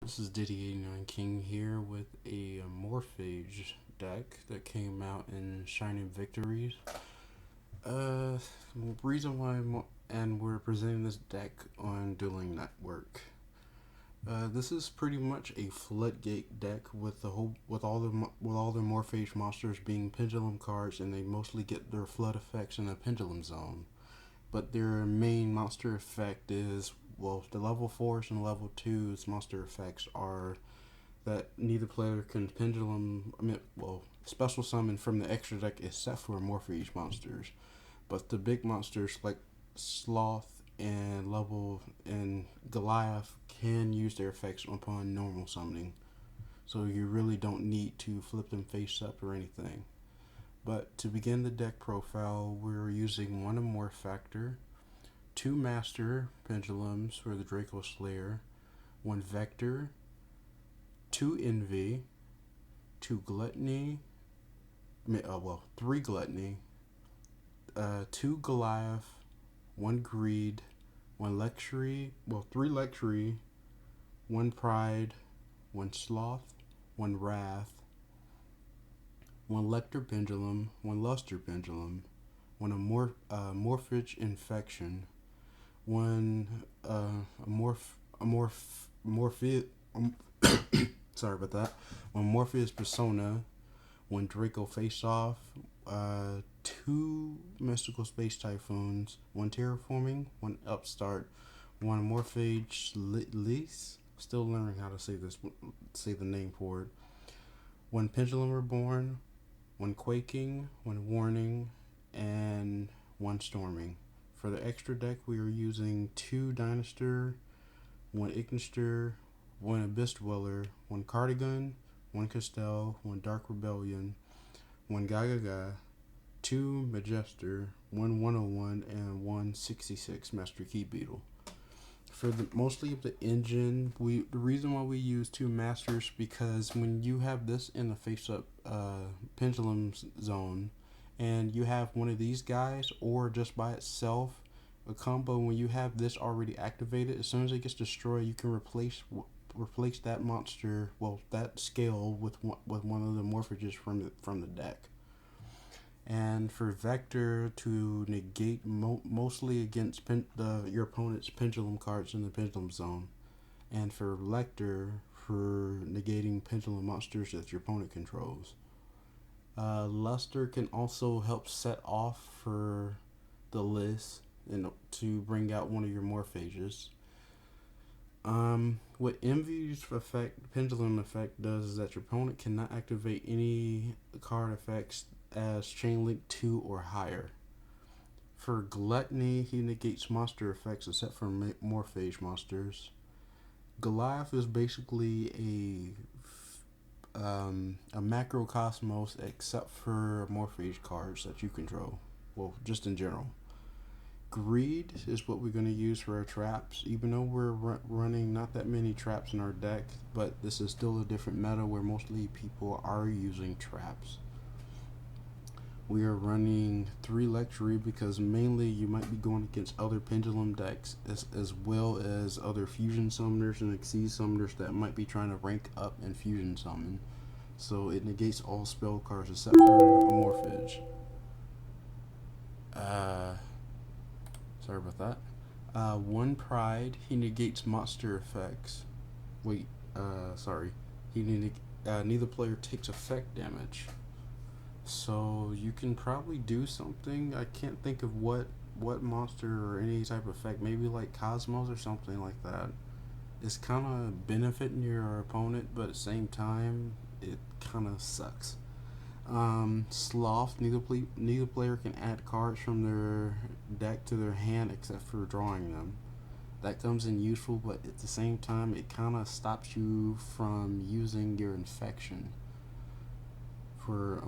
This is Diddy89 King here with a Morphage deck that came out in Shining Victories. Uh, reason why and we're presenting this deck on Dueling Network. This is pretty much a floodgate deck with all the Morphage monsters being pendulum cards, and they mostly get their flood effects in the pendulum zone. But their main monster effect is, well, the level 4s and level 2s monster effects are that neither player can special summon from the extra deck except for Morphage monsters. But the big monsters like Sloth and Goliath can use their effects upon normal summoning. So you really don't need to flip them face up or anything. But to begin the deck profile, we're using one Amorph Factor, 2 Master Pendulums for the Draco Slayer, 1 Vector, 2 Envy, 2 Gluttony, 3 Gluttony, 2 Goliath, 1 Greed, 1 Luxury, 3 Luxury, 1 Pride, 1 Sloth, 1 Wrath, 1 Lecter Pendulum, 1 Luster Pendulum, 1 Amorphage Infection, 1 sorry about that, 1 Morpheus Persona, 1 Draco Face Off, 2 Mystical Space Typhoons, 1 Terraforming, 1 Upstart, 1 Morphage Lease, still learning how to say the name for it, 1 Pendulum Reborn, 1 Quaking, 1 Warning, and 1 Storming. For the extra deck, we are using 2 Dynaster, 1 Ignister, 1 Abyss Dweller, 1 Cardigan, 1 Castell, 1 Dark Rebellion, 1 Gagaga, 2 Majester, 1 101, and 1 66 Master Key Beetle. For mostly of the engine, the reason why we use 2 masters, because when you have this in the face-up pendulum zone, and you have one of these guys, or just by itself, a combo, when you have this already activated, as soon as it gets destroyed, you can replace that monster, that scale with one of the morphages from the deck. And for Vector, to negate mostly against your opponent's pendulum cards in the pendulum zone. And for Lecter, for negating pendulum monsters that your opponent controls. Luster can also help set off for the list to bring out one of your Morphages. What Envy's pendulum effect does is that your opponent cannot activate any card effects as Chain Link 2 or higher. For Gluttony, he negates monster effects except for Morphage monsters. Goliath is basically a macrocosmos except for Morphage cards that you control. Well, just in general. Greed is what we're going to use for our traps, even though we're running not that many traps in our deck, but this is still a different meta where mostly people are using traps. We are running 3 Luxury because mainly you might be going against other pendulum decks as well as other fusion summoners and Xyz summoners that might be trying to rank up and fusion summon. So it negates all spell cards except for Amorphage. Sorry about that. 1 Pride, he negates monster effects. Neither player takes effect damage. So you can probably do something. I can't think of what monster or any type of effect. Maybe like Cosmos or something like that. It's kind of benefiting your opponent, but at the same time, it kind of sucks. Sloth, neither player can add cards from their deck to their hand except for drawing them. That comes in useful, but at the same time, it kind of stops you from using your infection for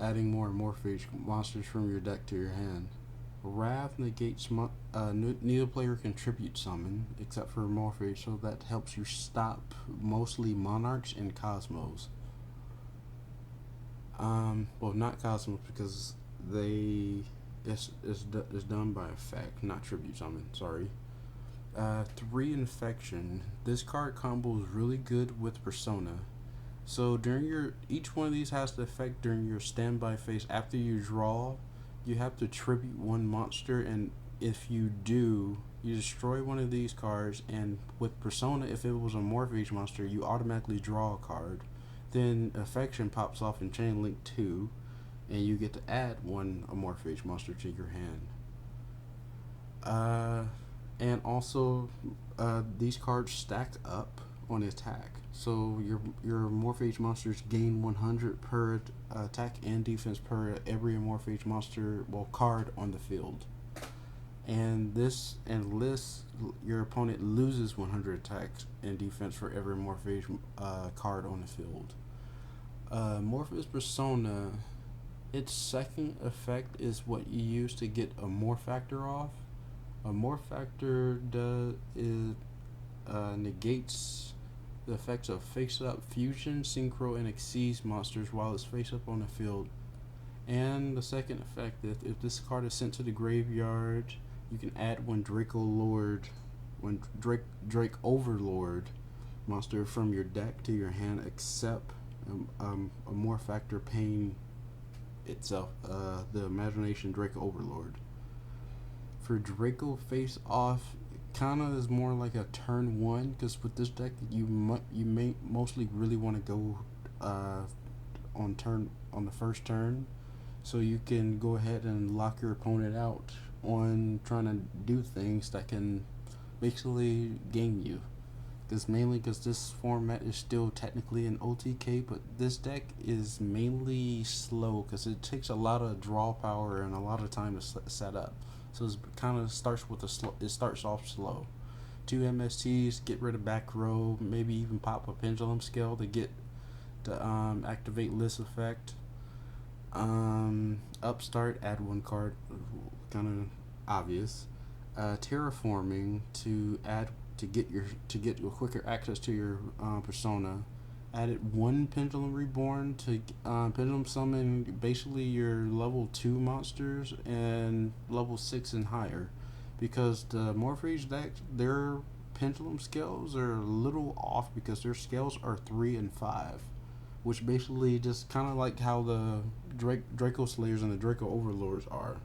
adding more Amorphage monsters from your deck to your hand. Wrath negates neither player can tribute summon except for Amorphage, so that helps you stop mostly Monarchs and Cosmos. Not Cosmos because it's done by effect, not tribute summon. Sorry. 3 Infection. This card combo is really good with Persona. So during your each one of these has the effect during your standby phase. After you draw, you have to tribute one monster, and if you do, you destroy one of these cards. And with Persona, if it was a Morphage monster, you automatically draw a card. Then Affection pops off in Chain Link 2, and you get to add one Amorphage monster to your hand. And also, these cards stack up on attack. So your Morphage monsters gain 100 per attack and defense per every Amorphage monster, card on the field. And your opponent loses 100 attacks and defense for every Morphage card on the field. Morpheus Persona, its second effect is what you use to get a Morph Factor off. A Morph Factor negates the effects of face-up, fusion, synchro, and exceeds monsters while it's face-up on the field. And the second effect, if this card is sent to the graveyard, you can add one Drake-Overlord monster from your deck to your hand, except a Morph Factor Pain itself, the Imagination Draco-Overlord. For Draco Face Off, kind of is more like a turn 1, because with this deck you may mostly really want to go on the first turn, so you can go ahead and lock your opponent out on trying to do things that can basically game you. Because this format is still technically an OTK, but this deck is mainly slow because it takes a lot of draw power and a lot of time to set up. So it kind of starts it starts off slow. 2 MSTs, get rid of back row, maybe even pop a pendulum scale to activate list effect. Upstart, add one card, kind of obvious. Terraforming to get quicker access to your persona. Added one Pendulum Reborn to Pendulum Summon basically your level 2 monsters and level 6 and higher, because the Morphage deck, their Pendulum scales are a little off because their scales are 3 and 5, which basically just kind of like how the Draco Slayers and the Draco Overlords are.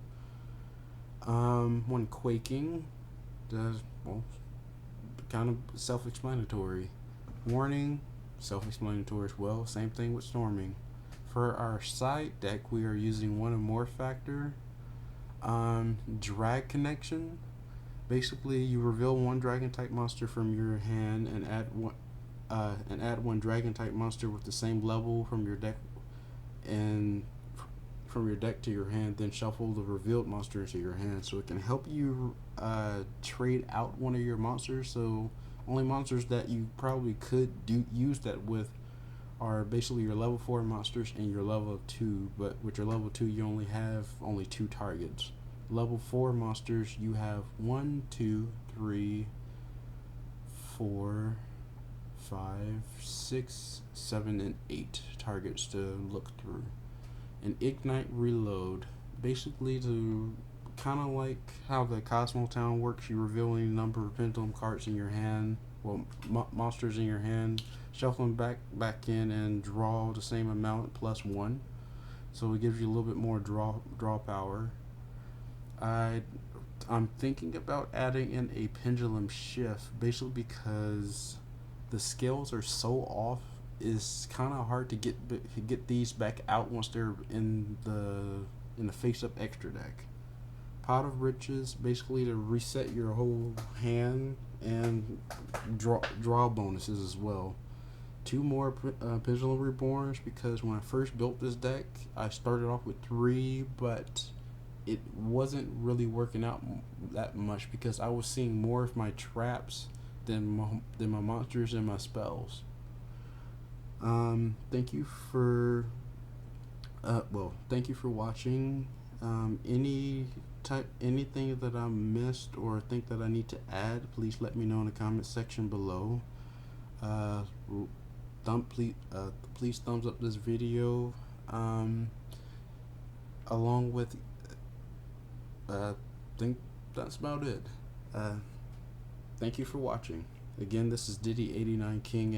One Quaking, kind of self-explanatory. Warning, self-explanatory as well. Same thing with Storming. For our side deck, we are using one Morph Factor. Drag Connection. Basically, you reveal one Dragon type monster from your hand and add one Dragon type monster with the same level from your deck to your hand. Then shuffle the revealed monster into your hand, so it can help you trade out one of your monsters. So only monsters that you probably could use that with are basically your level 4 monsters and your level 2, but with your level 2 you only have 2 targets. Level 4 monsters, you have 1, 2, 3, 4, 5, 6, 7, and 8 targets to look through. And Ignite Reload, basically to kind of like how the Cosmo Town works, you reveal any number of Pendulum cards in your hand, monsters in your hand, shuffle them back in, and draw the same amount plus 1. So it gives you a little bit more draw power. I'm thinking about adding in a Pendulum Shift, basically because the scales are so off. It's kind of hard to get these back out once they're in the face-up extra deck. Pot of Riches, basically to reset your whole hand and draw bonuses as well. 2 more Pendulum Reborns, because when I first built this deck, I started off with 3, but it wasn't really working out that much because I was seeing more of my traps than my monsters and my spells. Thank you for watching. Anything that I missed or think that I need to add, please let me know in the comment section below. Please thumbs up this video, along with think that's about it. thank you for watching. Again, this is Diddy 89 King.